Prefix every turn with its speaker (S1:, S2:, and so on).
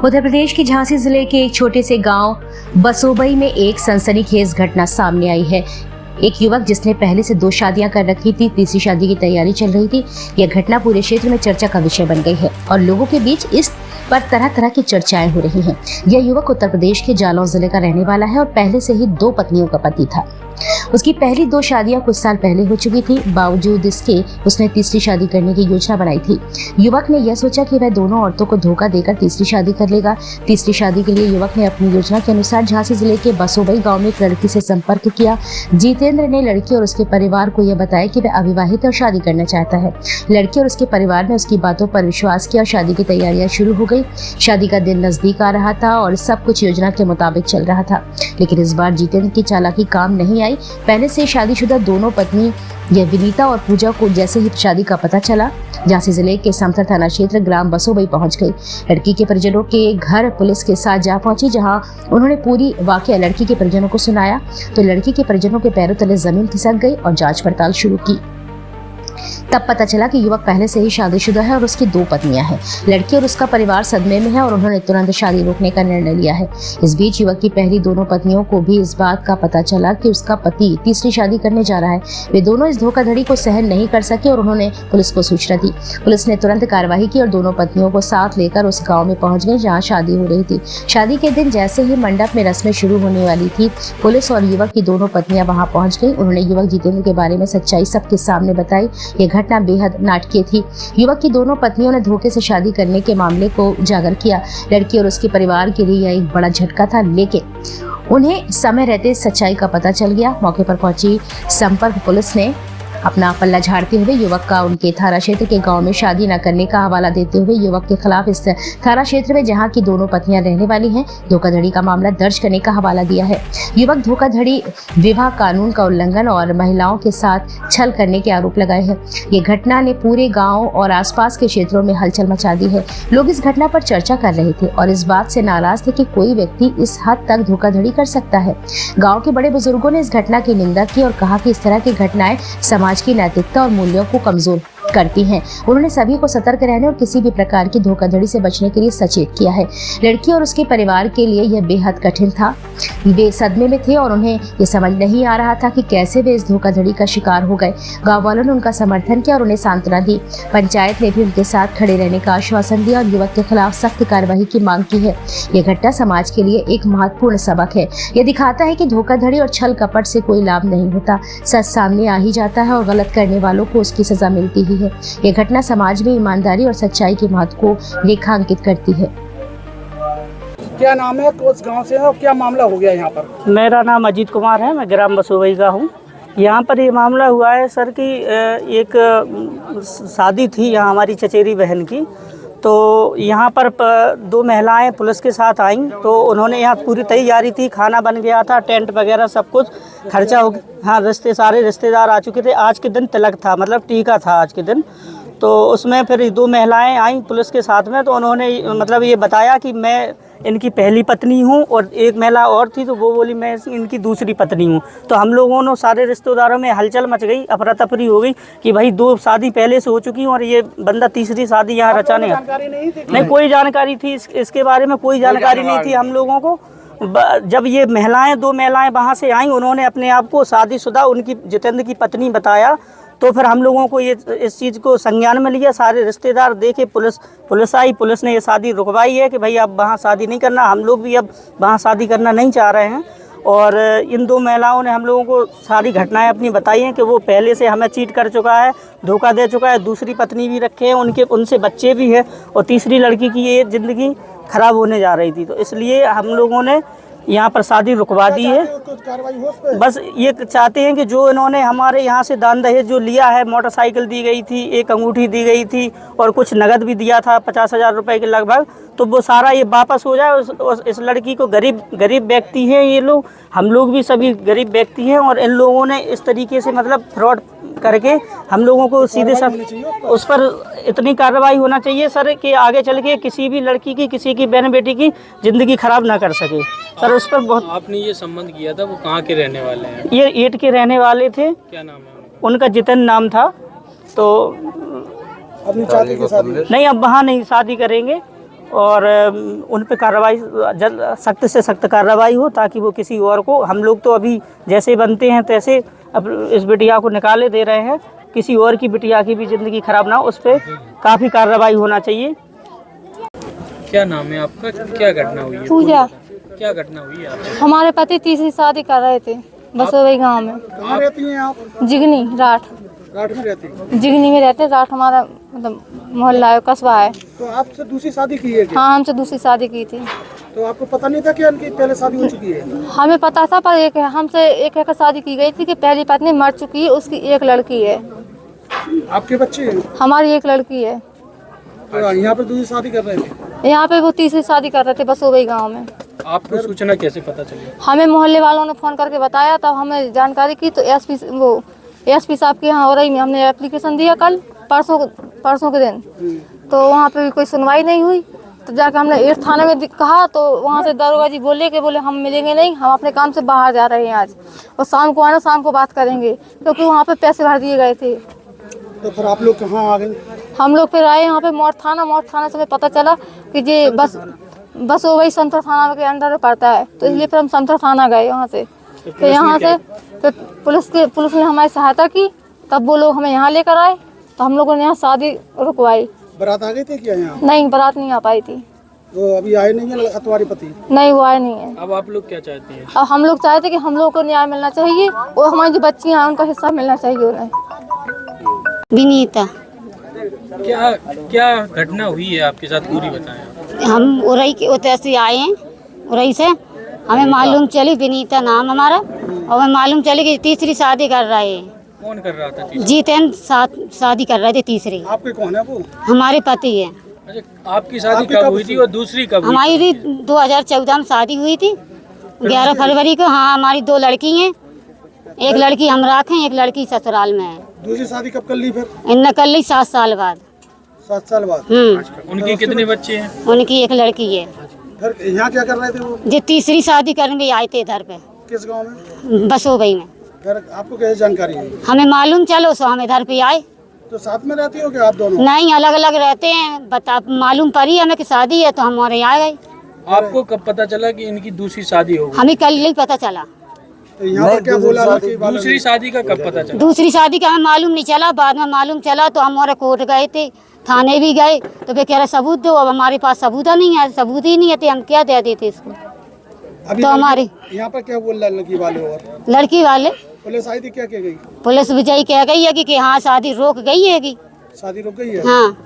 S1: उत्तर प्रदेश के झांसी जिले के एक छोटे से गांव बसोबई में एक सनसनीखेज घटना सामने आई है। एक युवक जिसने पहले से 2 शादियां कर रखी थी, तीसरी शादी की तैयारी चल रही थी। यह घटना पूरे क्षेत्र में चर्चा का विषय बन गई है और लोगों के बीच इस पर तरह तरह की चर्चाएं हो रही हैं। यह युवक उत्तर प्रदेश के जालौन जिले का रहने वाला है और पहले से ही 2 पत्नियों का पति था। उसकी पहली 2 शादियां कुछ साल पहले हो चुकी थी। बावजूद इसके उसने तीसरी शादी करने की योजना बनाई थी। युवक ने यह सोचा कि वह दोनों औरतों को धोखा देकर तीसरी शादी कर लेगा। तीसरी शादी के लिए युवक ने अपनी योजना के अनुसार झांसी जिले के बसोबई गांव में एक लड़की से संपर्क किया। जितेंद्र ने लड़की और उसके परिवार को यह बताया कि वह अविवाहित और शादी करना चाहता है। लड़की और उसके परिवार ने उसकी बातों पर विश्वास किया। शादी की तैयारियां शुरू हो गई। शादी का दिन नजदीक आ रहा था और सब कुछ योजना के मुताबिक चल रहा था, लेकिन इस बार जितेंद्र की चालाकी काम नहीं आई। पहले से शादीशुदा दोनों पत्नी यह विनीता और पूजा को जैसे ही शादी का पता चला, झांसी जिले के समथर थाना क्षेत्र ग्राम बसोबई पहुंच गई। लड़की के परिजनों के घर पुलिस के साथ जा पहुंची, जहां उन्होंने पूरी वाकया लड़की के परिजनों को सुनाया तो लड़की के परिजनों के पैरों तले जमीन खिसक गई और जांच पड़ताल शुरू की। तब पता चला कि युवक पहले से ही शादीशुदा है और उसकी 2 पत्नियां हैं। लड़की और उसका परिवार सदमे में है और उन्होंने तुरंत शादी रोकने का निर्णय लिया है। इस बीच युवक की पहली दोनों पत्नियों को भी इस बात का पता चला कि उसका पति तीसरी शादी करने जा रहा है। वे दोनों इस धोखाधड़ी को सहन नहीं कर सके और उन्होंने पुलिस को सूचना दी। पुलिस ने तुरंत कार्रवाई की और दोनों पत्नियों को साथ लेकर उस गाँव में पहुंच गई जहाँ शादी हो रही थी। शादी के दिन जैसे ही मंडप में रस्में शुरू होने वाली थी, पुलिस और युवक की दोनों पत्नियां वहां पहुंच गई। उन्होंने युवक जितेंद्र के बारे में सच्चाई सबके सामने बताई। ये घटना बेहद नाटकीय थी। युवक की दोनों पत्नियों ने धोखे से शादी करने के मामले को उजागर किया। लड़की और उसके परिवार के लिए यह एक बड़ा झटका था, लेकिन उन्हें समय रहते सच्चाई का पता चल गया। मौके पर पहुंची संपर्क पुलिस ने अपना पल्ला झाड़ते हुए युवक का उनके थाना क्षेत्र के गांव में शादी न करने का हवाला देते हुए युवक के खिलाफ इस थाना क्षेत्र में जहां की दोनों पत्नियां रहने वाली हैं, धोखाधड़ी का मामला दर्ज करने का हवाला दिया है। युवक धोखाधड़ी, विवाह कानून का उल्लंघन और महिलाओं के साथ छल करने के आरोप लगाए हैं। ये घटना ने पूरे गाँव और आसपास के क्षेत्रों में हलचल मचा दी है। लोग इस घटना पर चर्चा कर रहे थे और इस बात से नाराज थे कि कोई व्यक्ति इस हद तक धोखाधड़ी कर सकता है। गाँव के बड़े बुजुर्गों ने इस घटना की निंदा की और कहा कि इस तरह की घटनाएं समाज की नैतिकता और मूल्यों को कमजोर करती हैं। उन्होंने सभी को सतर्क रहने और किसी भी प्रकार की धोखाधड़ी से बचने के लिए सचेत किया है। लड़की और उसके परिवार के लिए यह बेहद कठिन था। वे सदमे में थे और उन्हें ये समझ नहीं आ रहा था कि कैसे वे इस धोखाधड़ी का शिकार हो गए। गाँव वालों ने उनका समर्थन किया और उन्हें सांत्वना दी। पंचायत ने भी उनके साथ खड़े रहने का आश्वासन दिया और युवक के खिलाफ सख्त कार्रवाई की मांग की है। यह घटना समाज के लिए एक महत्वपूर्ण सबक है। यह दिखाता है कि धोखाधड़ी और छल कपट से कोई लाभ नहीं होता। सच सामने आ ही जाता है और गलत करने वालों को उसकी सजा मिलती ही है। यह घटना समाज में ईमानदारी और सच्चाई के महत्व को रेखांकित करती है।
S2: क्या नाम है, कौन गांव से है और क्या मामला हो गया यहाँ पर?
S3: मेरा नाम अजीत कुमार है, मैं ग्राम बसोबई का हूँ। यहाँ पर ये मामला हुआ है सर कि एक शादी थी यहाँ हमारी चचेरी बहन की। तो यहाँ पर 2 महिलाएं पुलिस के साथ आईं, तो उन्होंने यहाँ पूरी तैयारी थी, खाना बन गया था, टेंट वगैरह सब कुछ खर्चा हो गया। हाँ, सारे रिश्तेदार आ चुके थे। आज के दिन तिलक था, मतलब टीका था आज के दिन। तो उसमें फिर 2 महिलाएं आईं पुलिस के साथ में, तो उन्होंने मतलब ये बताया कि मैं इनकी पहली पत्नी हूँ और एक महिला और थी, तो वो बोली मैं इनकी दूसरी पत्नी हूँ। तो हम लोगों ने सारे रिश्तेदारों में हलचल मच गई, अफरा तफरी हो गई कि भाई 2 शादी पहले से हो चुकी और ये बंदा तीसरी शादी यहाँ रचाने। नहीं, कोई जानकारी थी इसके बारे में, कोई जानकारी नहीं थी हम लोगों को। जब ये महिलाएं 2 महिलाएं वहाँ से आईं, उन्होंने अपने आप को शादीशुदा उनकी जितेंद्र की पत्नी बताया। तो फिर हम लोगों को ये इस चीज़ को संज्ञान में लिया। सारे रिश्तेदार देखे, पुलिस आई, पुलिस ने ये शादी रुकवाई है कि भाई अब वहाँ शादी नहीं करना। हम लोग भी अब वहाँ शादी करना नहीं चाह रहे हैं। और इन 2 महिलाओं ने हम लोगों को सारी घटनाएं अपनी बताई हैं कि वो पहले से हमें चीट कर चुका है, धोखा दे चुका है, दूसरी पत्नी भी रखे हैं, उनसे बच्चे भी हैं और तीसरी लड़की की ये ज़िंदगी खराब होने जा रही थी। तो इसलिए हम लोगों ने यहाँ पर शादी रुकवा दी है। बस ये चाहते हैं कि जो इन्होंने हमारे यहाँ से दान दहेज जो लिया है, मोटरसाइकिल दी गई थी, एक अंगूठी दी गई थी और कुछ नगद भी दिया था 50,000 रुपए के लगभग, तो वो सारा ये वापस हो जाए। इस लड़की को गरीब व्यक्ति हैं ये लोग, हम लोग भी सभी गरीब व्यक्ति हैं और इन लोगों ने इस तरीके से मतलब फ्रॉड करके हम लोगों को सीधे साथ उस पर इतनी कार्रवाई होना चाहिए सर कि आगे चल के किसी भी लड़की की, किसी की बहन बेटी की ज़िंदगी खराब ना कर सके सर। उस पर बहुत
S4: आपने ये संबंध किया था, वो कहाँ के रहने वाले हैं?
S3: ये ईट के रहने वाले थे।
S4: क्या नाम है
S3: उनका? जितेंद्र नाम था। तो
S2: अपनी चाची के साथ
S3: नहीं, अब वहाँ नहीं शादी करेंगे और उन पे कार्रवाई सख्त से सख्त कार्रवाई हो, ताकि वो किसी और को, हम लोग तो अभी जैसे बनते हैं तैसे अब इस बिटिया को निकाले दे रहे हैं, किसी और की बिटिया की भी ज़िंदगी खराब ना हो, उस पर काफ़ी कार्रवाई होना चाहिए।
S4: क्या नाम है आपका? क्या घटना हुई है?
S5: पूजा।
S4: क्या घटना हुई है आपके?
S5: हमारे पति तीसरी शादी कर रहे थे बसोई गांव में।
S2: कहाँ रहती हैं आप?
S5: जिगनी राठ
S2: राठ में रहती हैं।
S5: जिगनी में रहते हैं। राठ हमारा मतलब मोहल्ला है, कस्बा है।
S2: तो आपसे दूसरी शादी की है क्या?
S5: हाँ, हमसे दूसरी शादी की थी।
S2: तो आपको पता नहीं था कि उनकी पहले शादी हो चुकी है?
S5: हमें पता था, पर हमसे एक शादी की गई थी कि पहली पत्नी मर चुकी है, उसकी एक लड़की है।
S2: आपके बच्चे हैं?
S5: हमारी एक लड़की है।
S2: तो यहाँ पे दूसरी शादी कर रहे थे?
S5: यहाँ पे वो तीसरी शादी कर रहे थे बसोई गाँव में।
S4: आपको सूचना कैसे पता चली?
S5: हमें मोहल्ले वालों ने फ़ोन करके बताया, तब हमें जानकारी की। तो एसपी साहब के यहाँ हो रही में हमने एप्लीकेशन दिया कल परसों के दिन। तो वहाँ पे भी कोई सुनवाई नहीं हुई। तो जाकर हमने एक थाने में कहा, तो वहाँ से दरोगा जी बोले हम मिलेंगे नहीं, हम अपने काम से बाहर जा रहे हैं आज, और शाम को आना, शाम को बात करेंगे, क्योंकि वहाँ पे पैसे भर दिए गए थे।
S2: तो फिर आप लोग कहाँ आ गए?
S5: हम लोग फिर आए यहाँ पे मोड़ थाना से हमें पता चला कि ये बस वो वही संतर थाना के अंडर में पड़ता है। तो इसलिए फिर हम संतर थाना गए वहाँ से। फिर यहाँ से फिर पुलिस ने हमारी सहायता की, तब वो लोग हमें यहाँ लेकर आए। तो हम लोगों ने यहाँ शादी रुकवाई।
S2: बारात आ गई थी क्या यहाँ?
S5: नहीं, बारात नहीं आ पाई थी।
S2: वो अभी आए नहीं है तुम्हारे पति?
S5: नहीं, वो आए नहीं है।
S4: अब आप लोग क्या चाहते हैं?
S5: अब हम लोग चाहते कि हम लोगों को न्याय मिलना चाहिए, और हमारी जो बच्चियाँ हैं उनका हिस्सा मिलना चाहिए उन्हें।
S6: विनीता।
S4: क्या क्या घटना हुई है आपके साथ, पूरी बताएं।
S6: हम उरई के उतर से आए हैं, उरई से हमें मालूम चली, विनीता नाम हमारा, और हमें मालूम चली कि तीसरी शादी कर रहे हैं।
S4: कौन कर रहा था?
S6: जीतन शादी कर रहे थे तीसरी।
S2: आपके कौन है वो?
S6: हमारे पति है।
S4: अच्छा, आपकी शादी कब हुई थी और दूसरी कब हुई?
S6: हमारी 2014 में शादी हुई थी, 11 फरवरी को। हाँ, हमारी 2 लड़की हैं, एक लड़की हम रखें, एक लड़की ससुराल में है।
S2: दूसरी शादी कब कर ली फिर?
S6: इनने कर ली 7 साल बाद।
S2: 7 साल बाद?
S4: उनके कितने बच्चे हैं?
S6: उनकी एक लड़की है।
S2: फिर यहाँ क्या कर रहे थे वो?
S6: जो तीसरी शादी करने आए थे इधर पे।
S2: किस गाँव में?
S6: बसोबई में।
S2: फिर आपको कैसे जानकारी है?
S6: हमें मालूम चलो, सो हम इधर पे आए।
S2: तो साथ में रहती हो क्या आप दोनों?
S6: नहीं, अलग अलग रहते हैं। बता मालूम पड़ी हमें कि शादी है, तो हम हमारे आ गए।
S4: आपको कब पता चला कि इनकी दूसरी शादी हो गई?
S6: हमें कल ही पता चला।
S2: तो यहाँ पर क्या बोला था कि
S4: दूसरी शादी का कब पता चला?
S6: दूसरी शादी का हमें मालूम नहीं चला, बाद में मालूम चला। तो हम हमारे कोर्ट गए थे, थाने भी गए, तो वे कह रहे सबूत दो। अब हमारे पास सबूत नहीं है, सबूत ही नहीं है, तो हम क्या दे देते इसको।
S2: अभी
S6: तो हमारे
S2: यहाँ पर क्या बोल रहा है लड़की वाले? और
S6: लड़की वाले
S2: पुलिस आई थी, क्या कह गई?
S6: पुलिस विजयी कह गई है कि हाँ शादी रोक गई है।
S2: शादी रुक गई है?
S6: हाँ।